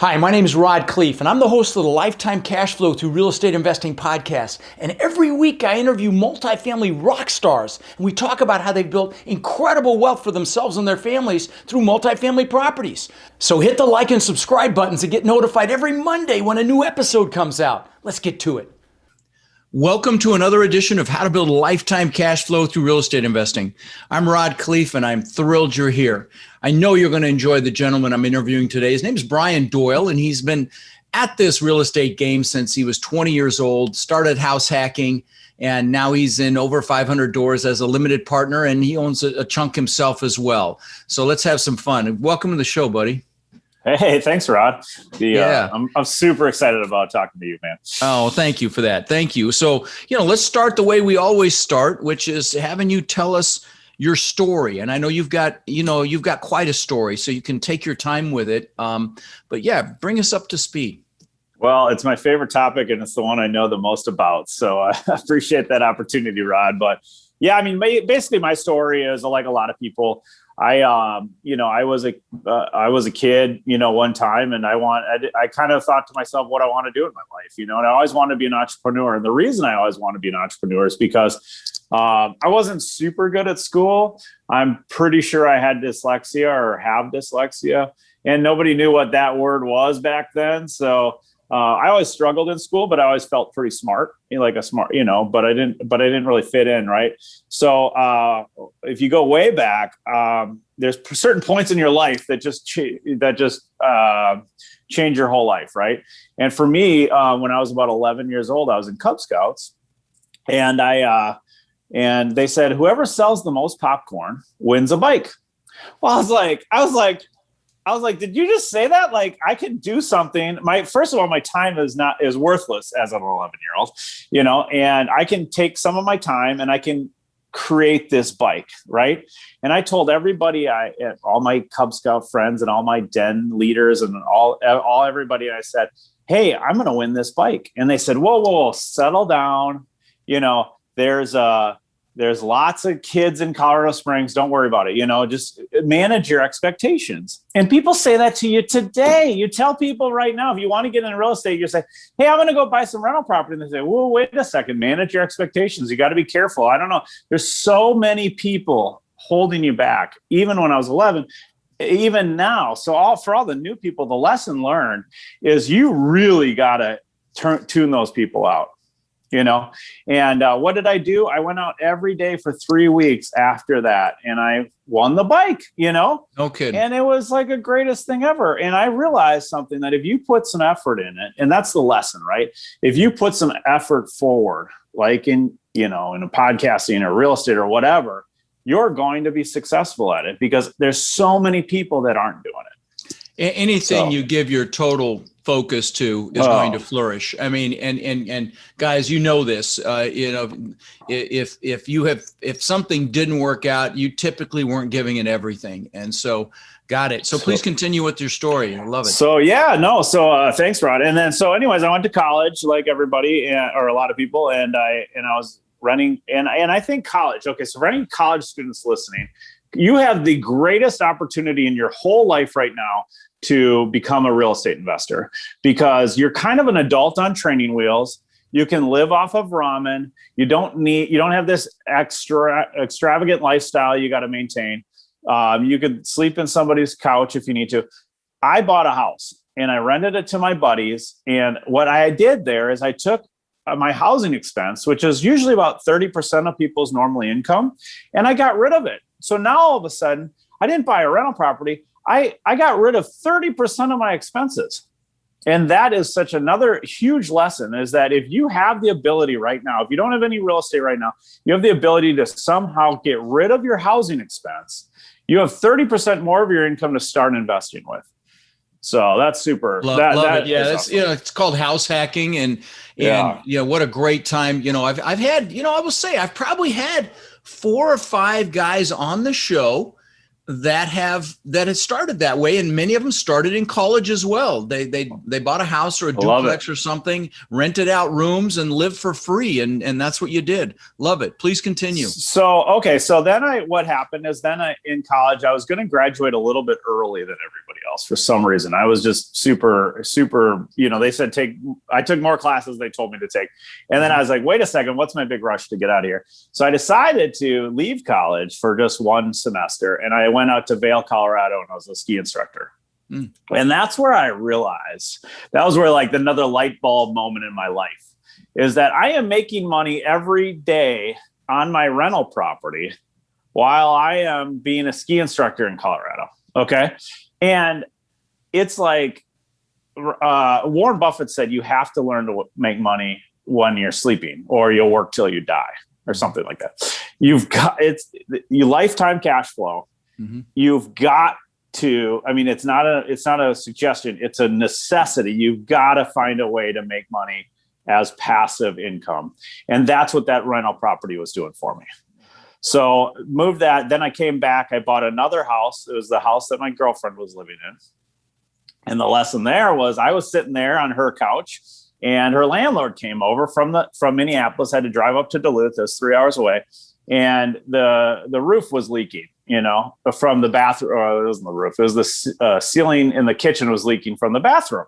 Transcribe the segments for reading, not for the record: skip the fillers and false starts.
Hi, my name is Rod Khleif, and I'm the host of the Lifetime Cash Flow Through Real Estate Investing podcast. And every week I interview multifamily rock stars, and we talk about how they've built incredible wealth for themselves and their families through multifamily properties. So hit the like and subscribe buttons to get notified every Monday when a new episode comes out. Let's get to it. Welcome to another edition of How to Build a Lifetime Cash Flow Through Real Estate Investing. I'm Rod Khleif, and I'm thrilled you're here. I know you're going to enjoy the gentleman I'm interviewing today. His name is Brian Doyle, and he's been at this real estate game since he was 20 years old, started house hacking, and now he's in over 500 doors as a limited partner, and he owns a chunk himself as well. So let's have some fun. Welcome to the show, buddy. Hey, thanks, Rod. I'm super excited about talking to you, man. Oh, thank you for that. Thank you. So, let's start the way we always start, which is having you tell us your story. And I know you've got quite a story, so you can take your time with it. But yeah, bring us up to speed. Well, it's my favorite topic, and it's the one I know the most about. So I appreciate that opportunity, Rod. But yeah, I mean, basically my story is like a lot of people. I was a kid, one time, and I kind of thought to myself what I want to do in my life, and I always wanted to be an entrepreneur. And the reason I always want to be an entrepreneur is because I wasn't super good at school. I'm pretty sure I had dyslexia or have dyslexia, and nobody knew what that word was back then. So I always struggled in school, but I always felt pretty smart, like a smart, but I didn't really fit in. Right. So if you go way back, there's certain points in your life that just change your whole life. Right. And for me, when I was about 11 years old, I was in Cub Scouts, and and they said, whoever sells the most popcorn wins a bike. Well, I was like, did you just say that? Like, I could do something. First of all, my time is worthless as an 11-year-old, and I can take some of my time and I can create this bike, right? And I told everybody, all my Cub Scout friends and all my den leaders and everybody, I said, hey, I'm going to win this bike. And they said, whoa, settle down. There's lots of kids in Colorado Springs. Don't worry about it. Just manage your expectations. And people say that to you today. You tell people right now, if you want to get into real estate, you say, hey, I'm going to go buy some rental property. And they say, whoa, wait a second, manage your expectations. You got to be careful. I don't know. There's so many people holding you back, even when I was 11, even now. So for all the new people, the lesson learned is you really got to tune those people out. And what did I do? I went out every day for 3 weeks after that, and I won the bike, No kidding. And it was like the greatest thing ever. And I realized something, that if you put some effort in it, and that's the lesson, right? If you put some effort forward, like in a podcasting or real estate or whatever, you're going to be successful at it, because there's so many people that aren't doing it. Anything you give your total focus to is going to flourish. I mean, and guys, this, if something didn't work out, you typically weren't giving it everything. And so got it. So please continue with your story. I love it. So thanks, Rod. And then, anyways, I went to college like everybody, or a lot of people. And I was renting, and I think college. Okay. So for any college students listening, you have the greatest opportunity in your whole life right now to become a real estate investor, because you're kind of an adult on training wheels. You can live off of ramen. You don't have this extravagant lifestyle you got to maintain. You could sleep in somebody's couch if you need to. I bought a house and I rented it to my buddies. And what I did there is I took my housing expense, which is usually about 30% of people's normal income, and I got rid of it. So now all of a sudden, I didn't buy a rental property. I got rid of 30% of my expenses. And that is such another huge lesson, is that if you have the ability right now, if you don't have any real estate right now, you have the ability to somehow get rid of your housing expense. You have 30% more of your income to start investing with. So that's super. Love it. Yeah, that's awesome. It's called house hacking, and what a great time. I've had, I will say, I've probably had 4 or 5 guys on the show that have started that way, and many of them started in college as well. They bought a house or a duplex or something, rented out rooms, and lived for free, and that's what you did. Love it. Please continue. So then what happened is in college I was going to graduate a little bit early than everybody else for some reason. I was just super, they said, I took more classes they told me to take. And then I was like, wait a second, what's my big rush to get out of here? So I decided to leave college for just one semester. And I went out to Vail, Colorado, and I was a ski instructor. And that's where I realized, that was where like another light bulb moment in my life, is that I am making money every day on my rental property while I am being a ski instructor in Colorado. Okay. And it's like Warren Buffett said, you have to learn to make money when you're sleeping, or you'll work till you die, or something like that. You've got, you lifetime cash flow. You've got to, I mean, it's not a suggestion. It's a necessity. You've got to find a way to make money as passive income. And that's what that rental property was doing for me. So moved that. Then I came back. I bought another house. It was the house that my girlfriend was living in. And the lesson there was, I was sitting there on her couch, and her landlord came over from Minneapolis, had to drive up to Duluth. It was 3 hours away. And the roof was leaking, from the bathroom. Or it wasn't the roof. It was the ceiling in the kitchen was leaking from the bathroom.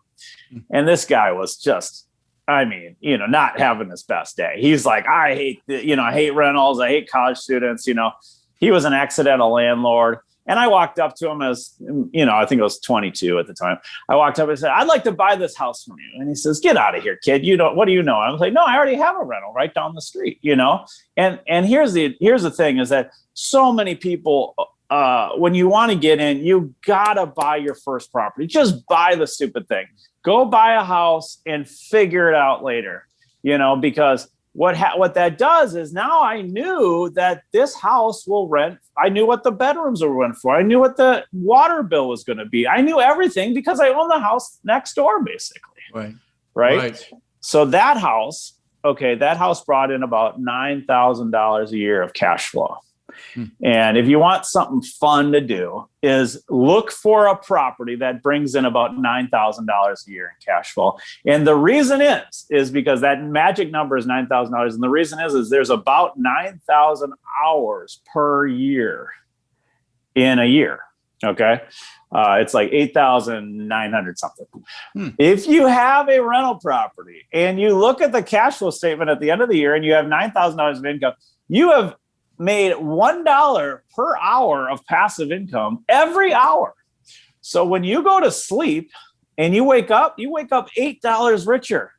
And this guy was just, not having his best day. He's like, I hate rentals. I hate college students. He was an accidental landlord. And I walked up to him as, I think I was 22 at the time. I walked up and said, I'd like to buy this house from you. And he says, get out of here, kid. What do you know? I was like, no, I already have a rental right down the street, And here's the thing, is that so many people, when you want to get in, you gotta buy your first property. Just buy the stupid thing. Go buy a house and figure it out later, because what that does is, now I knew that this house will rent. I knew what the bedrooms will rent for. I knew what the water bill was going to be. I knew everything because I own the house next door, basically. Right. So that house brought in about $9,000 a year of cash flow. And if you want something fun to do, is look for a property that brings in about $9,000 a year in cash flow. And the reason is because that magic number is $9,000. And the reason is there's about 9,000 hours per year in a year. Okay. It's like 8,900 something. If you have a rental property and you look at the cash flow statement at the end of the year and you have $9,000 of income, you have made $1 per hour of passive income every hour. So when you go to sleep and you wake up $8 richer.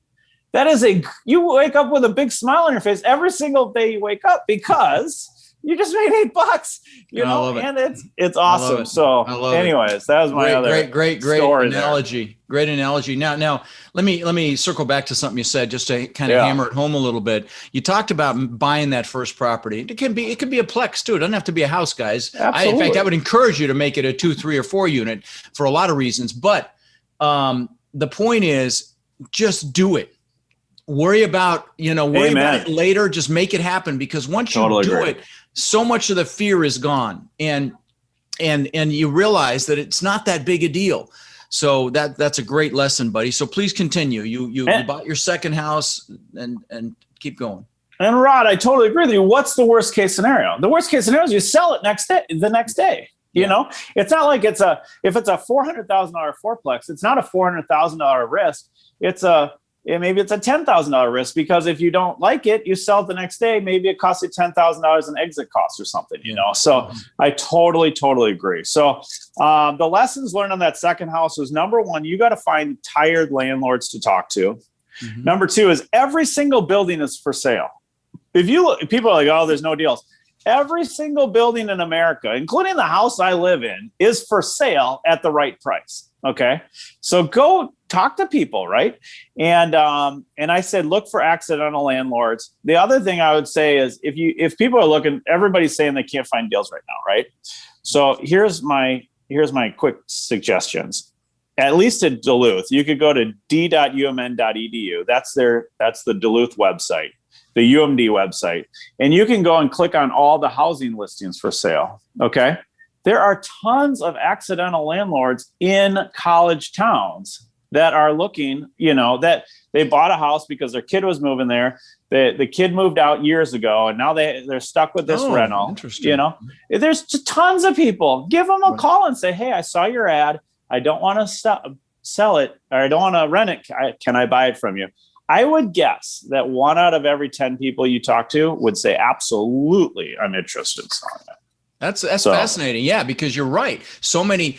You wake up with a big smile on your face every single day you wake up, because you just made $8, and it's awesome. So anyways, that was my great analogy. There. Great analogy. Now let me circle back to something you said, just to kind of hammer it home a little bit. You talked about buying that first property. It could be a Plex too. It doesn't have to be a house, guys. In fact, I would encourage you to make it a 2, 3, or 4 unit for a lot of reasons. But the point is, just do it. Worry about it later. Just make it happen, because once you do it, so much of the fear is gone, and you realize that it's not that big a deal. So that's a great lesson, buddy. So please continue. You bought your second house, and keep going. And Rod, I totally agree with you. What's the worst case scenario? The worst case scenario is you sell it the next day. It's not like if it's a $400,000 fourplex, it's not a $400,000 risk. Maybe it's a $10,000 risk, because if you don't like it, you sell it the next day. Maybe it costs you $10,000 in exit costs or something, So I totally agree. So the lessons learned on that second house was, number one, you got to find tired landlords to talk to. Number two is, every single building is for sale. If you look, people are like, oh, there's no deals. Every single building in America, including the house I live in, is for sale at the right price. Okay. So go talk to people, right? And I said, look for accidental landlords. The other thing I would say is, if people are looking, everybody's saying they can't find deals right now, right? So here's my quick suggestions. At least at Duluth, you could go to d.umn.edu. That's the Duluth website, the UMD website, and you can go and click on all the housing listings for sale. Okay. There are tons of accidental landlords in college towns that are looking, that they bought a house because their kid was moving there. The kid moved out years ago, and now they're stuck with this rental. Interesting. There's tons of people. Give them a call and say, hey, I saw your ad. I don't want to sell it, or I don't want to rent it. Can I buy it from you? I would guess that 1 out of every 10 people you talk to would say, absolutely, I'm interested in selling it. That's fascinating. Yeah, because you're right. So many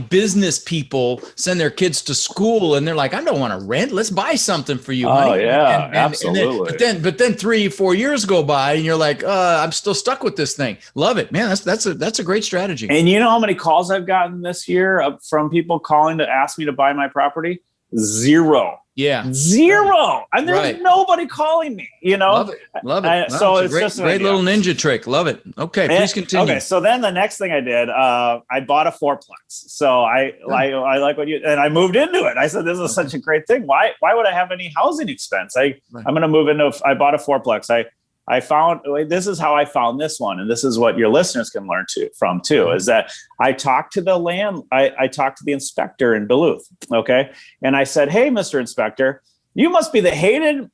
business people send their kids to school and they're like, I don't want to rent. Let's buy something for you. Oh, honey. yeah, absolutely. But then 3-4 years go by and you're like, I'm still stuck with this thing. Love it, man. That's a great strategy. And you know how many calls I've gotten this year from people calling to ask me to buy my property? 0. Yeah. 0. And there's nobody calling me, Love it. Wow, so it's great, just great little ninja trick. Love it. Okay. Please continue. Okay. So then the next thing I did, I bought a 4-plex. So I like what and I moved into it. I said, this is such a great thing. Why would I have any housing expense? I'm going to move into, I bought a 4-plex. I found, this is how I found this one. And this is what your listeners can learn from too, is that I talked to I talked to the inspector in Duluth. Okay. And I said, hey, Mr. Inspector, you must be the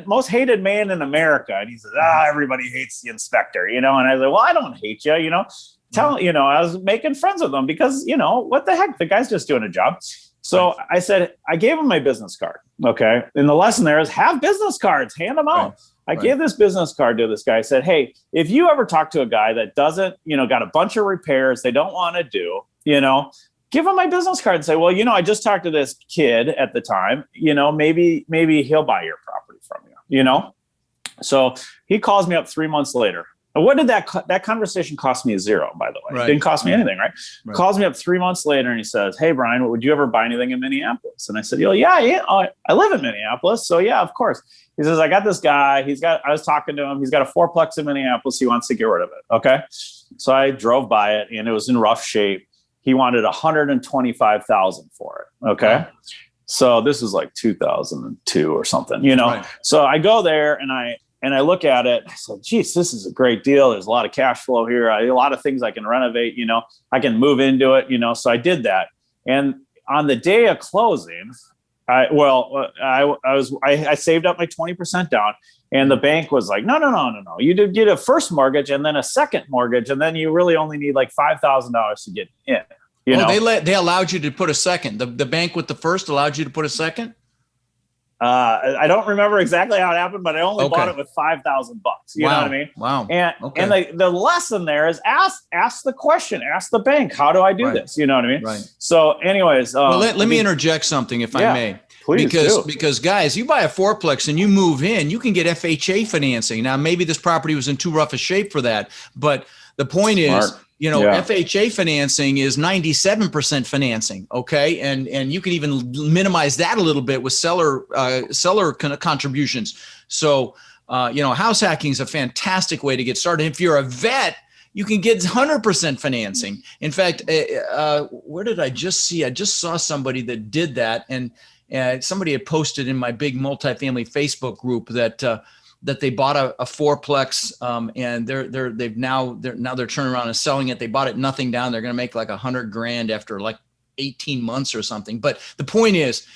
most hated man in America. And he says, everybody hates the inspector, And I was like, well, I don't hate you, I was making friends with him because, what the heck, the guy's just doing a job. So I said, I gave him my business card. Okay. And the lesson there is have business cards, hand them out. I gave this business card to this guy. I said, hey, if you ever talk to a guy that doesn't, got a bunch of repairs they don't want to do, give him my business card and say, well, I just talked to this kid at the time, maybe he'll buy your property from you, So he calls me up 3 months later. And what did that conversation cost me? 0, by the way. It didn't cost me anything, right? Calls me up 3 months later and he says, hey, Brian, would you ever buy anything in Minneapolis? And I said, yeah, I live in Minneapolis. So yeah, of course. He says, I got this guy. I was talking to him. He's got a 4-plex in Minneapolis. He wants to get rid of it. Okay. So I drove by it and it was in rough shape. He wanted $125,000 for it. Okay. Wow. So this is like 2002 or something, So I go there and I look at it. I said, geez, this is a great deal. There's a lot of cash flow here. A lot of things I can renovate, I can move into it, So I did that. And on the day of closing, I saved up my 20% down and the bank was like, no. You did get a first mortgage and then a second mortgage. And then you really only need like $5,000 to get in, They allowed you to put a second. The bank with the first allowed you to put a second. I don't remember exactly how it happened, but I only bought it with $5,000. You know what I mean? Wow. And the lesson there is ask the question, ask the bank, how do I do this? You know what I mean? Right. So anyways, let me interject something if I may. Please because guys, you buy a 4-plex and you move in, you can get FHA financing. Now, maybe this property was in too rough a shape for that, but the point is, FHA financing is 97% financing. Okay. And you can even minimize that a little bit with seller contributions. So, house hacking is a fantastic way to get started. If you're a vet, you can get 100% financing. In fact, where did I just see? I just saw somebody that did that. And somebody had posted in my big multifamily Facebook group that they bought a 4-plex and they're turning around and selling it. They bought it nothing down. They're going to make like $100,000 after like 18 months or something. But the point is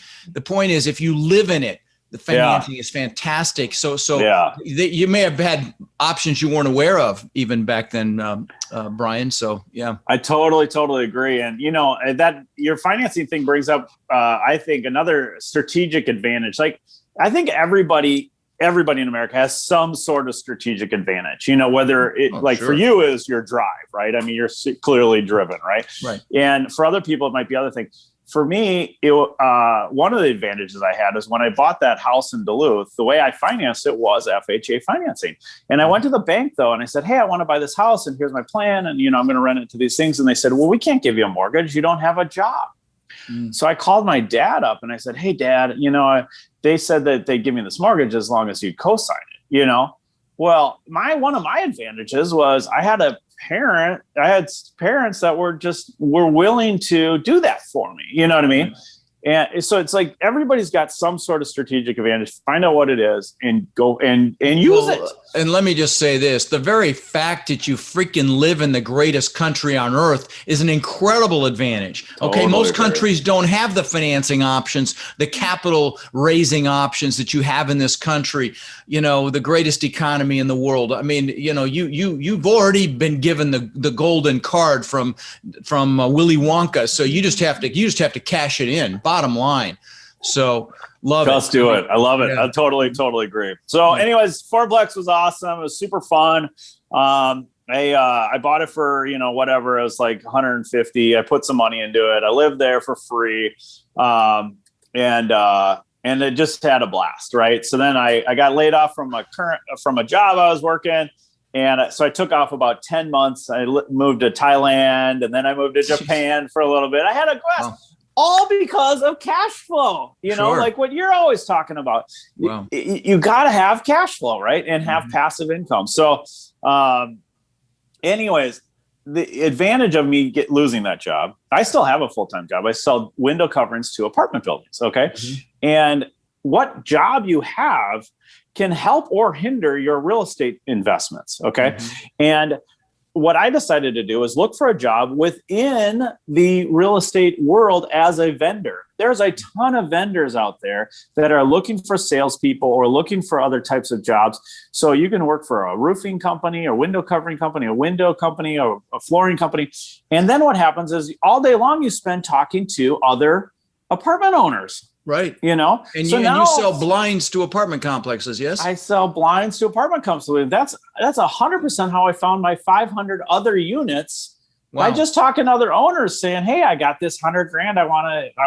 if you live in it, the financing is fantastic. So you may have had options you weren't aware of even back then, Brian. So yeah, I totally agree. And that your financing thing brings up, I think, another strategic advantage. Like I think everybody in America has some sort of strategic advantage, whether for you is your drive, right? I mean, you're clearly driven, right? Right. And for other people, it might be other things. For me, one of the advantages I had is when I bought that house in Duluth, the way I financed it was FHA financing. And I went to the bank though, and I said, hey, I want to buy this house and here's my plan. And, I'm going to rent it to these things. And they said, well, we can't give you a mortgage. You don't have a job. So I called my dad up and I said, hey, Dad, they said that they'd give me this mortgage as long as you'd co-sign it, Well, one of my advantages was I had parents that were willing to do that for me. You know what I mean? And so it's like everybody's got some sort of strategic advantage. Find out what it is and go and use it. And let me just say this, the very fact that you freaking live in the greatest country on earth is an incredible advantage. Okay. Most countries don't have the financing options, the capital raising options that you have in this country, the greatest economy in the world. I mean, you've already been given the golden card from Willy Wonka. So you just have to cash it in, bottom line. So love it. Let's do it. I love it. Yeah. I totally agree. So anyways, Fourplex was awesome. It was super fun. I bought it for, whatever. It was like 150. I put some money into it. I lived there for free. And it just had a blast. Right. So then I got laid off from a job I was working. And so I took off about 10 months. I moved to Thailand, and then I moved to Japan for a little bit. I had a blast. Wow. All because of cash flow, like what you're always talking about. Wow. You got to have cash flow, right? And have passive income. So anyways, the advantage of me losing that job, I still have a full-time job. I sell window coverings to apartment buildings. Okay. Mm-hmm. And what job you have can help or hinder your real estate investments. Okay. Mm-hmm. And what I decided to do is look for a job within the real estate world as a vendor. There's a ton of vendors out there that are looking for salespeople or looking for other types of jobs. So you can work for a roofing company or window covering company, a window company or a flooring company. And then what happens is all day long you spend talking to other apartment owners. Right. And you sell blinds to apartment complexes, yes? I sell blinds to apartment complexes. That's 100% how I found my 500 other units. Wow. By just talking to other owners saying, hey, I got this $100,000. I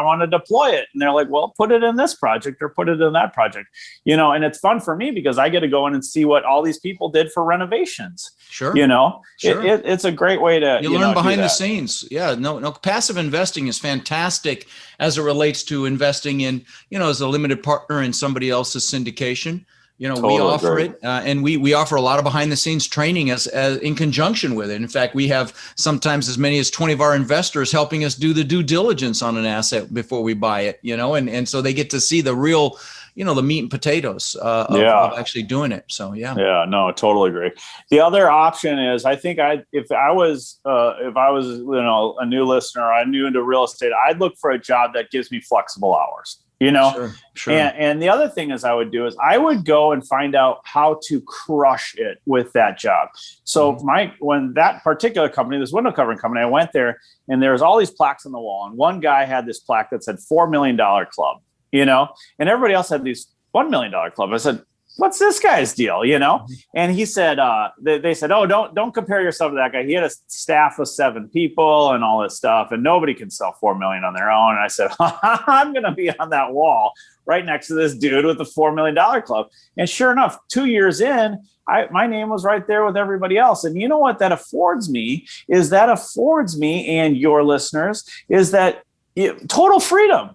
want to deploy it. And they're like, well, put it in this project or put it in that project, and it's fun for me because I get to go in and see what all these people did for renovations. Sure. Sure. It's a great way to, learn behind the scenes. Yeah. No, passive investing is fantastic as it relates to investing in, as a limited partner in somebody else's syndication. Totally we offer it, and we offer a lot of behind the scenes training as in conjunction with it. In fact, we have sometimes as many as 20 of our investors helping us do the due diligence on an asset before we buy it, and so they get to see the real, the meat and potatoes of actually doing it. So, yeah. Yeah, no, I totally agree. The other option is, I think if I was, a new listener, I knew into real estate, I'd look for a job that gives me flexible hours. Sure. And the other thing is I would go and find out how to crush it with that job. So when that particular company, this window covering company, I went there and there's all these plaques on the wall. And one guy had this plaque that said $4 million club, and everybody else had these $1 million club. I said, what's this guy's deal? And he said, they said, oh, don't compare yourself to that guy. He had a staff of 7 people and all this stuff, and nobody can sell 4 million on their own. And I said, I'm going to be on that wall right next to this dude with the $4 million club. And sure enough, 2 years in, my name was right there with everybody else. And you know what that affords me and your listeners is that total freedom.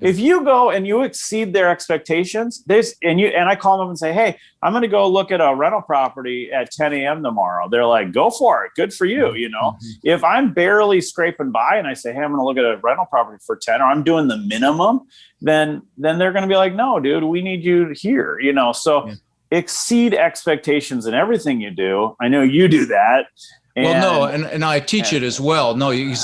If you go and you exceed their expectations, and I call them and say, hey, I'm going to go look at a rental property at 10 a.m. tomorrow. They're like, go for it. Good for you. Mm-hmm. If I'm barely scraping by and I say, hey, I'm going to look at a rental property for 10, or I'm doing the minimum, then they're going to be like, no, dude, we need you here. So exceed expectations in everything you do. I know you do that. And I teach it as well. No, you're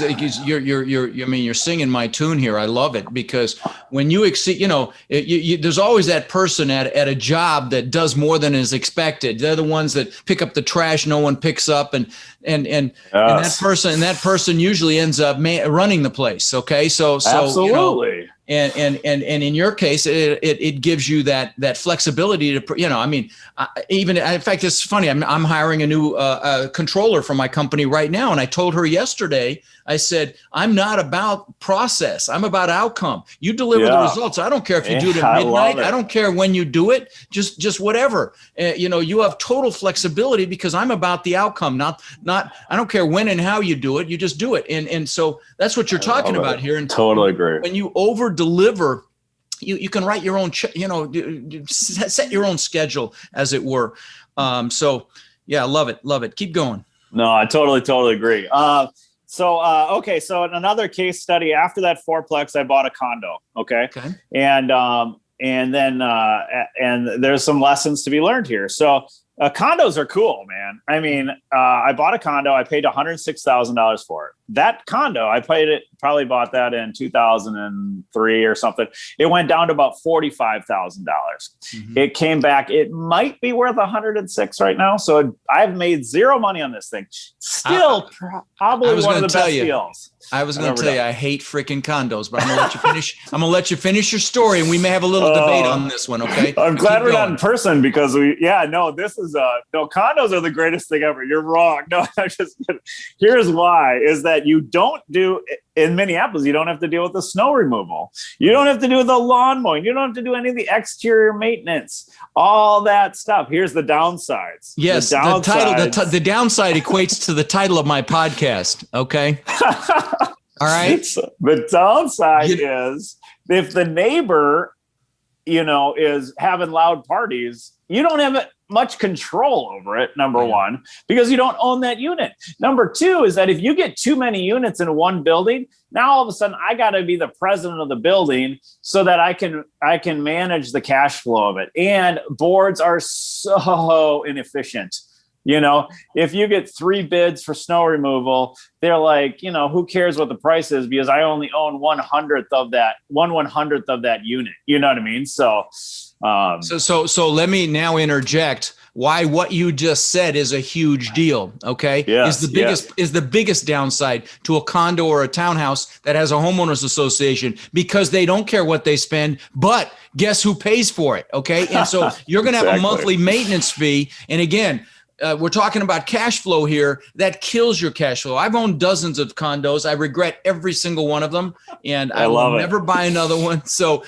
singing my tune here. I love it because when you exceed, there's always that person at a job that does more than is expected. They're the ones that pick up the trash no one picks up, and that person usually ends up running the place. Okay, so absolutely. And in your case, it gives you that flexibility to, in fact, it's funny. I'm hiring a new controller for my company right now. And I told her yesterday, I said, I'm not about process. I'm about outcome. You deliver the results. I don't care if you do it at midnight. I don't care when you do it, just whatever. You have total flexibility because I'm about the outcome, not, I don't care when and how you do it. You just do it. And so that's what you're talking about here. And totally agree. When you over deliver, you can write your own, set your own schedule, as it were. Love it. Keep going. No, I totally agree. Okay. So in another case study, after that fourplex, I bought a condo. Okay. And then there's some lessons to be learned here. So condos are cool, man. I mean, I bought a condo. I paid $106,000 for it. That condo, probably bought that in 2003 or something. It went down to about $45,000. Mm-hmm. It came back. It might be worth 106 right now. So I've made zero money on this thing. Still, probably one of the best deals. I was going to tell you, I hate freaking condos, but I'm going to let you finish. I'm going to let you finish your story, and we may have a little debate on this one. Okay. I'm glad we're not in person because condos are the greatest thing ever. You're wrong. No, I'm just kidding. Here's why is that you don't do in Minneapolis, you don't have to deal with the snow removal. You don't have to do the lawn mowing. You don't have to do any of the exterior maintenance, all that stuff. Here's the downsides. Yes. The downside equates to the title of my podcast. Okay. All right. So the downside is if the neighbor, is having loud parties, you don't have much control over it, number one, because you don't own that unit. Number two is that if you get too many units in one building, now all of a sudden I got to be the president of the building so that I can manage the cash flow of it. And boards are so inefficient. If you get 3 bids for snow removal, they're like, who cares what the price is because I only own 1/100th of that, 1/100th of that unit. You know what I mean? So let me now interject why what you just said is a huge deal. Okay. Yes, is the biggest downside to a condo or a townhouse that has a homeowners association because they don't care what they spend, but guess who pays for it? Okay. And so you're going to have a monthly maintenance fee. And again, we're talking about cash flow here. That kills your cash flow. I've owned dozens of condos. I regret every single one of them, and I will never buy another one. So,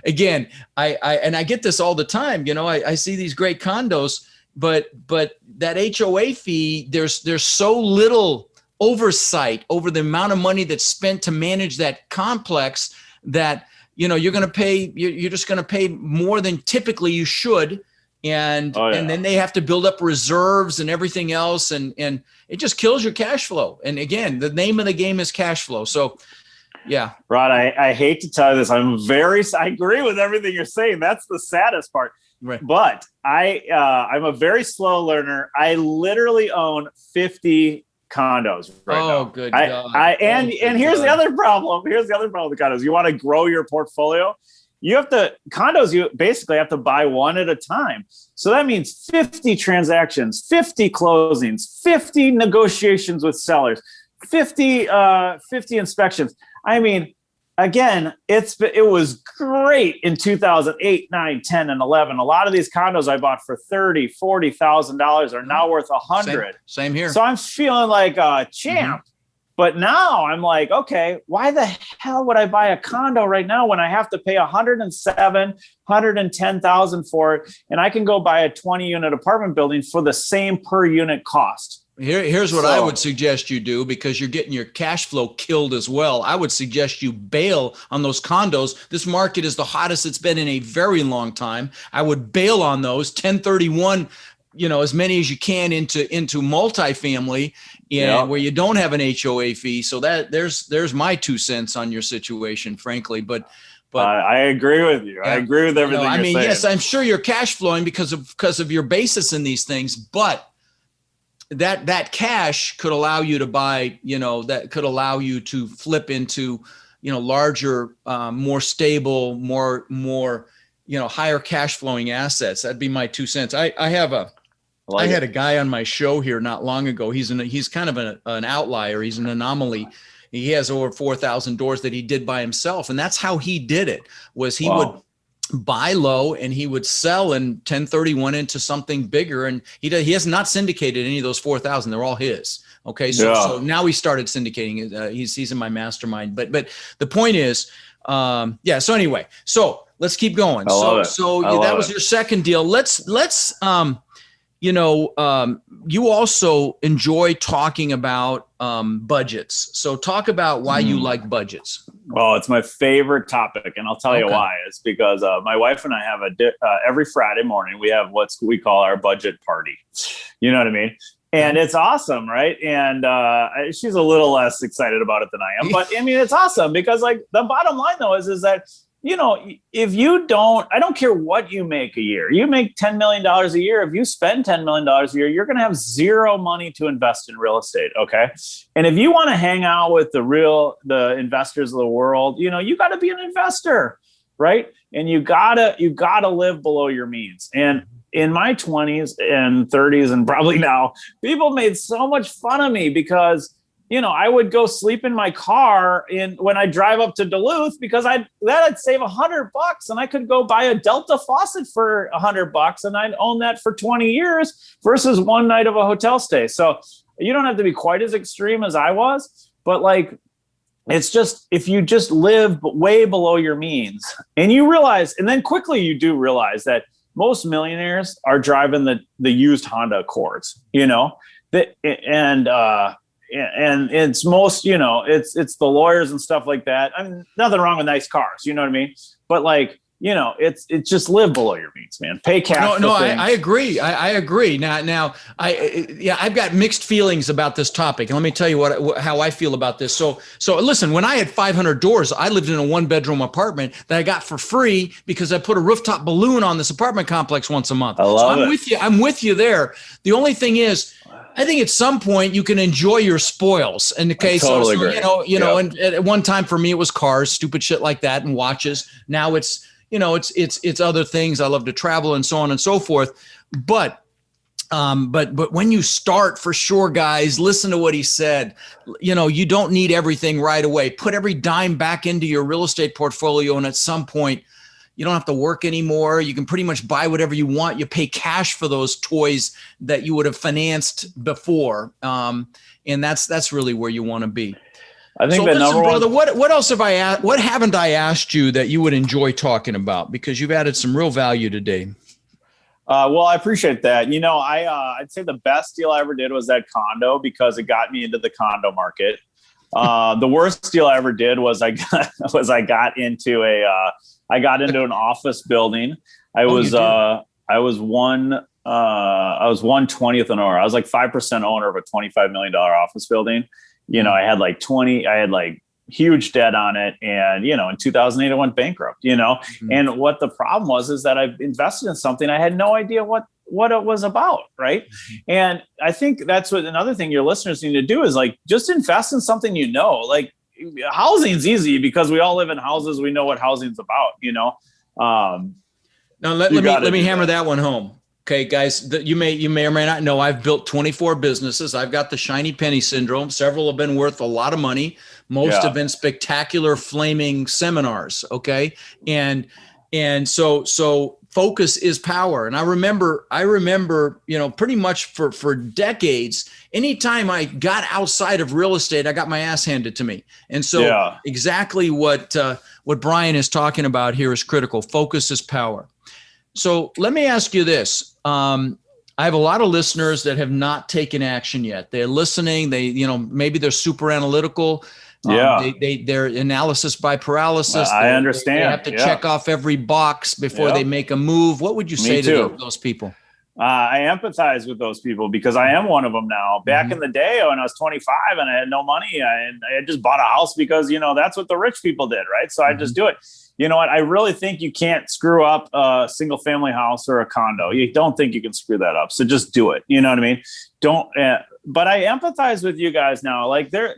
again, I get this all the time. I see these great condos, but that HOA fee, there's so little oversight over the amount of money that's spent to manage that complex that, you're going to pay. You're just going to pay more than typically you should. And then they have to build up reserves and everything else. And it just kills your cash flow. And again, the name of the game is cash flow. So, yeah. Rod, I hate to tell you this. I agree with everything you're saying. That's the saddest part. Right. But I'm a very slow learner. I literally own 50 condos right now. Oh, good God. And here's the other problem. Here's the other problem with condos. You want to grow your portfolio. Condos, you basically have to buy one at a time. So that means 50 transactions, 50 closings, 50 negotiations with sellers, 50 inspections. I mean, again, it was great in 2008, 9, 10, and 11. A lot of these condos I bought for $30,000, $40,000 are now worth $100,000. Same here. So I'm feeling like a champ. Mm-hmm. But now I'm like, okay, why the hell would I buy a condo right now when I have to pay $110,000 for it, and I can go buy a 20-unit apartment building for the same per unit cost? Here's what I would suggest you do, because you're getting your cash flow killed as well. I would suggest you bail on those condos. This market is the hottest it's been in a very long time. I would bail on those 1031. As many as you can into multifamily, where you don't have an HOA fee. So that there's my 2 cents on your situation, frankly. But I agree with you. I agree with everything you're saying. Yes, I'm sure you're cash flowing because of your basis in these things, but that cash could allow you to buy, that could allow you to flip into, larger, more stable, more higher cash flowing assets. That'd be my 2 cents. I had a guy on my show here not long ago. He's kind of an outlier. He's an anomaly. He has over 4,000 doors that he did by himself. And that's how he did it, was he would buy low and he would sell and 1031 into something bigger. And he has not syndicated any of those 4,000. They're all his. Okay. So now he started syndicating. He's in my mastermind. But the point is, so anyway, so let's keep going. That was your second deal. Let's you also enjoy talking about budgets. So talk about why you like budgets. Well, it's my favorite topic, and I'll tell you why. It's because my wife and I have every Friday morning, we have what we call our budget party. You know what I mean? And it's awesome, right? And she's a little less excited about it than I am. But I mean, it's awesome because like the bottom line though is that, you know, if you don't, I don't care what you make a year. You make $10 million a year. If you spend $10 million a year, you're going to have zero money to invest in real estate. Okay. And if you want to hang out with the investors of the world, you know, you got to be an investor, right? And you gotta live below your means. And in my 20s and 30s and probably now, people made so much fun of me because, you know, I would go sleep in my car when I drive up to Duluth because I'd save $100 and I could go buy a Delta faucet for $100 and I'd own that for 20 years versus one night of a hotel stay. So you don't have to be quite as extreme as I was, but like, it's just, if you just live way below your means and you realize, and then quickly you do realize that most millionaires are driving the used Honda Accords, you know, and it's most, you know, it's the lawyers and stuff like that. I mean, nothing wrong with nice cars, you know what I mean? But like, you know, it's just live below your means, man. Pay cash. No, I agree. I agree. Now, I've got mixed feelings about this topic, and let me tell you how I feel about this. So listen, when I had 500 doors, I lived in a 1-bedroom apartment that I got for free because I put a rooftop balloon on this apartment complex once a month. I'm with you there. The only thing is, I think at some point you can enjoy your spoils. In the case, totally agree. You know, and at one time for me it was cars, stupid shit like that, and watches. Now it's, you know, it's other things. I love to travel and so on and so forth. But when you start, for sure, guys, listen to what he said. You know, you don't need everything right away. Put every dime back into your real estate portfolio, and at some point, you don't have to work anymore. You can pretty much buy whatever you want. You pay cash for those toys that you would have financed before, and that's really where you want to be. I think brother, what else what haven't I asked you that you would enjoy talking about? Because you've added some real value today. Well, I appreciate that. You know, I'd say the best deal I ever did was that condo because it got me into the condo market. The worst deal I ever did was I got into an office building. I was 1/20th an owner. I was like 5% owner of a $25 million office building. You know, I had like huge debt on it. And, you know, in 2008, it went bankrupt, you know, and what the problem was is that I invested in something. I had no idea what it was about. Right. And I think that's what another thing your listeners need to do is like, just invest in something, you know, like housing's easy because we all live in houses. We know what housing's about, you know? Now let me hammer that one home. Okay, guys, you may or may not know I've built 24 businesses. I've got the shiny penny syndrome. Several have been worth a lot of money. Most have been spectacular flaming seminars. Okay. And so focus is power. And I remember, you know, pretty much for decades, anytime I got outside of real estate, I got my ass handed to me. And so exactly what Brian is talking about here is critical. Focus is power. So let me ask you this. I have a lot of listeners that have not taken action yet. They're listening. Maybe they're super analytical. They're analysis by paralysis. I understand. They have to check off every box before they make a move. What would you say to those people? I empathize with those people because I am one of them now. Back in the day when I was 25 and I had no money, I had just bought a house because, you know, that's what the rich people did, right? So I just do it. You know what? I really think you can't screw up a single family house or a condo. You don't think you can screw that up. So just do it. You know what I mean? Don't. But I empathize with you guys now. Like their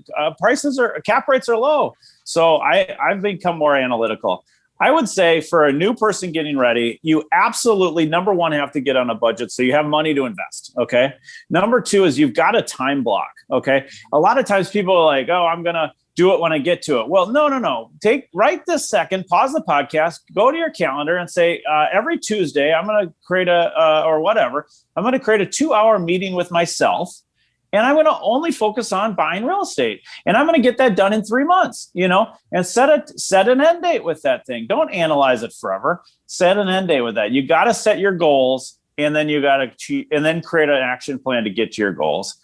cap rates are low. So I've become more analytical. I would say for a new person getting ready, you absolutely, number one, have to get on a budget so you have money to invest. Okay. Number two is you've got a time block. Okay. A lot of times people are like, oh, I'm going to do it when I get to it. Well, no. Right this second, pause the podcast, go to your calendar and say, every Tuesday, I'm going to create I'm going to create a 2-hour meeting with myself. And I'm going to only focus on buying real estate. And I'm going to get that done in 3 months, you know, and set an end date with that thing. Don't analyze it forever. Set an end date with that. You got to set your goals and then you got to and then create an action plan to get to your goals.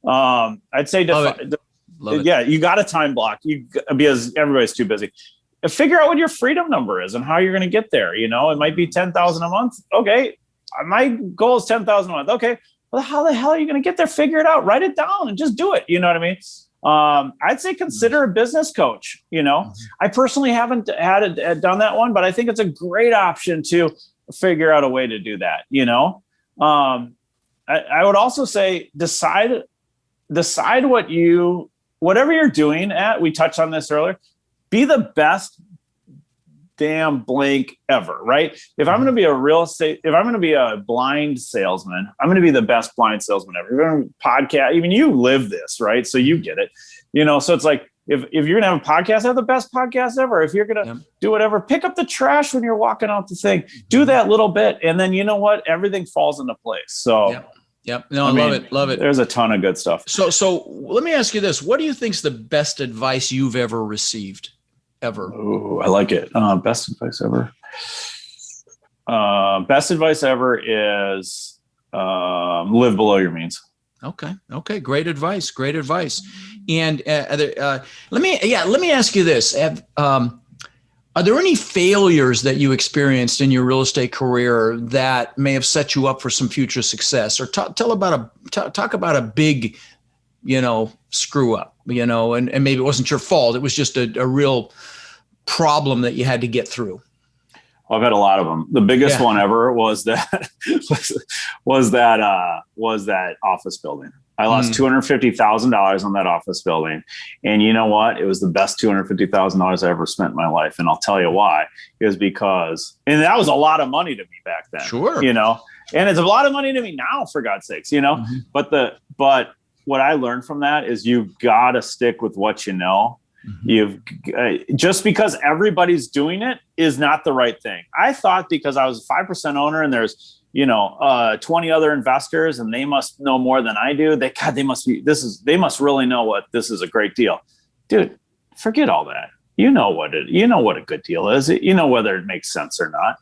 I'd say, you got a time block because everybody's too busy. Figure out what your freedom number is and how you're going to get there. You know, it might be 10,000 a month. Okay. My goal is 10,000 a month. Okay. well, how the hell are you going to get there? Figure it out, write it down and just do it. You know what I mean? I'd say consider a business coach. I personally haven't done that one, but I think it's a great option to figure out a way to do that. I would also say decide whatever you're doing we touched on this earlier, be the best damn blank ever, right? If I'm going to be if I'm going to be a blind salesman, I'm going to be the best blind salesman ever. You're going to podcast, even you live this, right? So you get it, so it's like, if you're going to have a podcast, have the best podcast ever. If you're going to do whatever, pick up the trash when you're walking out the thing, do that little bit. And then you know what? Everything falls into place. So Yep. No, I love it. There's a ton of good stuff. So let me ask you this. What do you think is the best advice you've ever received? Ever? Oh, I like it. Best advice ever. Best advice ever is live below your means. Okay. Great advice. And let me ask you this. Are there any failures that you experienced in your real estate career that may have set you up for some future success? Or talk about a big, screw up, and maybe it wasn't your fault. It was just a real problem that you had to get through. Well, I've had a lot of them. The biggest one ever was that office building. I lost $250,000 on that office building. And you know what? It was the best $250,000 I ever spent in my life. And I'll tell you why. It was because, and that was a lot of money to me back then. Sure. And it's a lot of money to me now, for God's sakes, But what I learned from that is you've got to stick with what you know. Just because everybody's doing it is not the right thing. I thought because I was a 5% owner and there's 20 other investors and they must know more than I do. They must really know what this is a great deal. Dude, forget all that. You know what a good deal is. Whether it makes sense or not.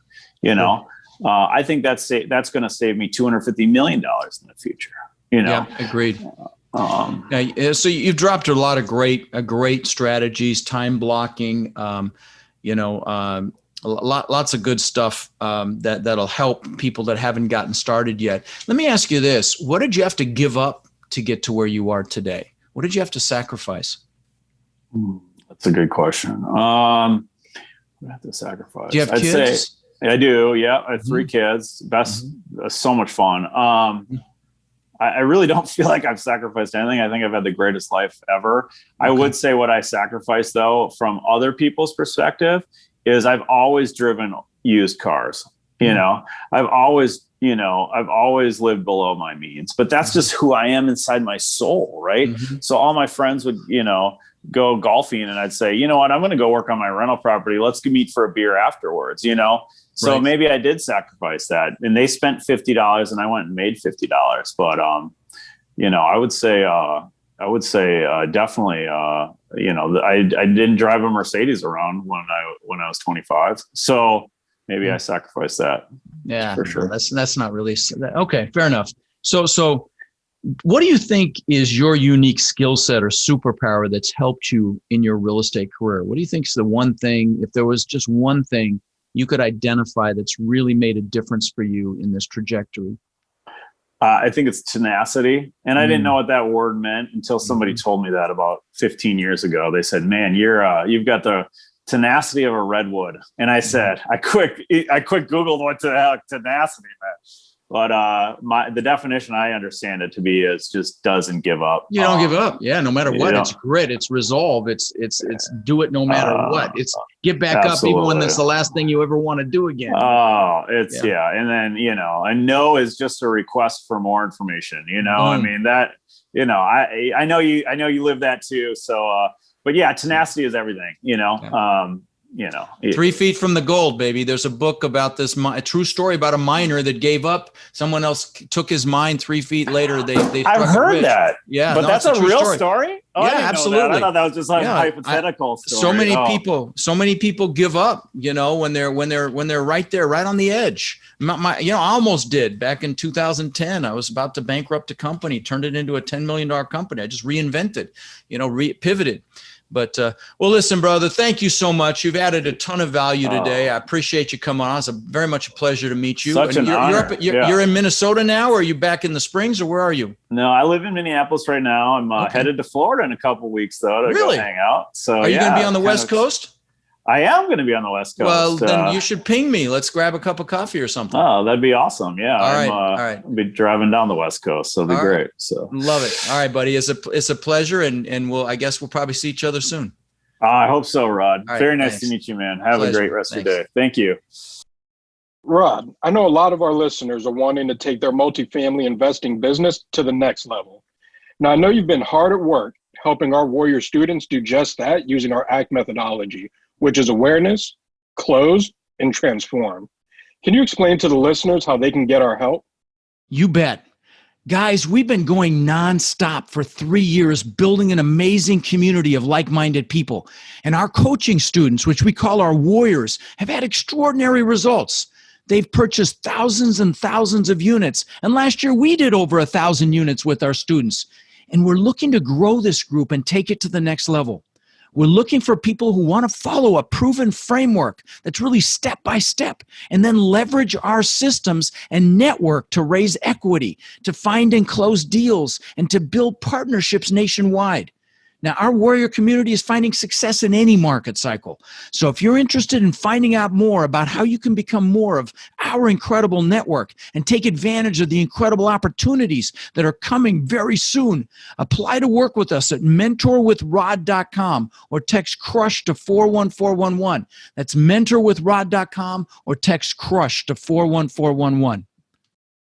I think that's going to save me $250 million in the future. Yeah, agreed. So you've dropped a lot of great strategies, time blocking, lots of good stuff that'll help people that haven't gotten started yet. Let me ask you this. What did you have to give up to get to where you are today? What did you have to sacrifice? That's a good question. I have to sacrifice. Do you have kids? I do. Yeah. I have 3 kids. So much fun. I really don't feel like I've sacrificed anything. I think I've had the greatest life ever. Okay. I would say what I sacrificed, though, from other people's perspective, is I've always driven used cars. I've always lived below my means, but that's just who I am inside my soul. Right. So all my friends would, go golfing and I'd say, you know what, I'm going to go work on my rental property. Let's meet for a beer afterwards, So maybe I did sacrifice that, and they spent $50 and I went and made $50. But, I would say definitely, I didn't drive a Mercedes around when I was 25. So maybe I sacrificed that. Yeah, for sure. That's not really okay. Fair enough. So what do you think is your unique skill set or superpower that's helped you in your real estate career? What do you think is the one thing, if there was just one thing you could identify that's really made a difference for you in this trajectory? I think it's tenacity. And I didn't know what that word meant until somebody told me that about 15 years ago. They said, man, you've got the tenacity of a redwood. And I said, I quick Googled what the heck tenacity meant. But the definition I understand it to be is just doesn't give up. You don't give up. Yeah, no matter what. It's grit. It's resolve. It's do it no matter what. It's get back absolutely. Up even when it's the last thing you ever want to do again. Oh, it's And then a no is just a request for more information. I mean that. I know you live that too. So, but yeah, tenacity is everything. 3 feet from the gold, baby. There's a book about this, a true story about a miner that gave up. Someone else took his mine. 3 feet later, they I've heard that. Yeah, but that's a real story. Oh, yeah, absolutely. I thought that was just like a hypothetical story. So many people give up. When they're right there, right on the edge. I almost did back in 2010. I was about to bankrupt a company, turned it into a $10 million company. I just reinvented, pivoted. But, well, listen, brother, thank you so much. You've added a ton of value today. I appreciate you coming on. It's very much a pleasure to meet you. Such and an honor. You're in Minnesota now, or are you back in the Springs, or where are you? No, I live in Minneapolis right now. I'm headed to Florida in a couple of weeks, though, to go hang out. So, are you going to be on the West Coast? I am going to be on the West Coast. Well, then you should ping me. Let's grab a cup of coffee or something. Oh, that'd be awesome. Yeah. All right. I'll be driving down the West Coast. So it'll be great. So love it. All right, buddy. It's a pleasure. And I guess we'll probably see each other soon. I hope so, Rod. Right, very nice to meet you, man. Have a great rest of your day. Thank you. Rod, I know a lot of our listeners are wanting to take their multifamily investing business to the next level. Now, I know you've been hard at work helping our Warrior students do just that using our ACT methodology, which is awareness, close, and transform. Can you explain to the listeners how they can get our help? You bet. Guys, we've been going nonstop for 3 years, building an amazing community of like-minded people. And our coaching students, which we call our warriors, have had extraordinary results. They've purchased thousands and thousands of units. And last year, we did over 1,000 units with our students. And we're looking to grow this group and take it to the next level. We're looking for people who want to follow a proven framework that's really step by step, and then leverage our systems and network to raise equity, to find and close deals, and to build partnerships nationwide. Now, our warrior community is finding success in any market cycle. So if you're interested in finding out more about how you can become more of our incredible network and take advantage of the incredible opportunities that are coming very soon, apply to work with us at mentorwithrod.com or text CRUSH to 41411. That's mentorwithrod.com or text CRUSH to 41411.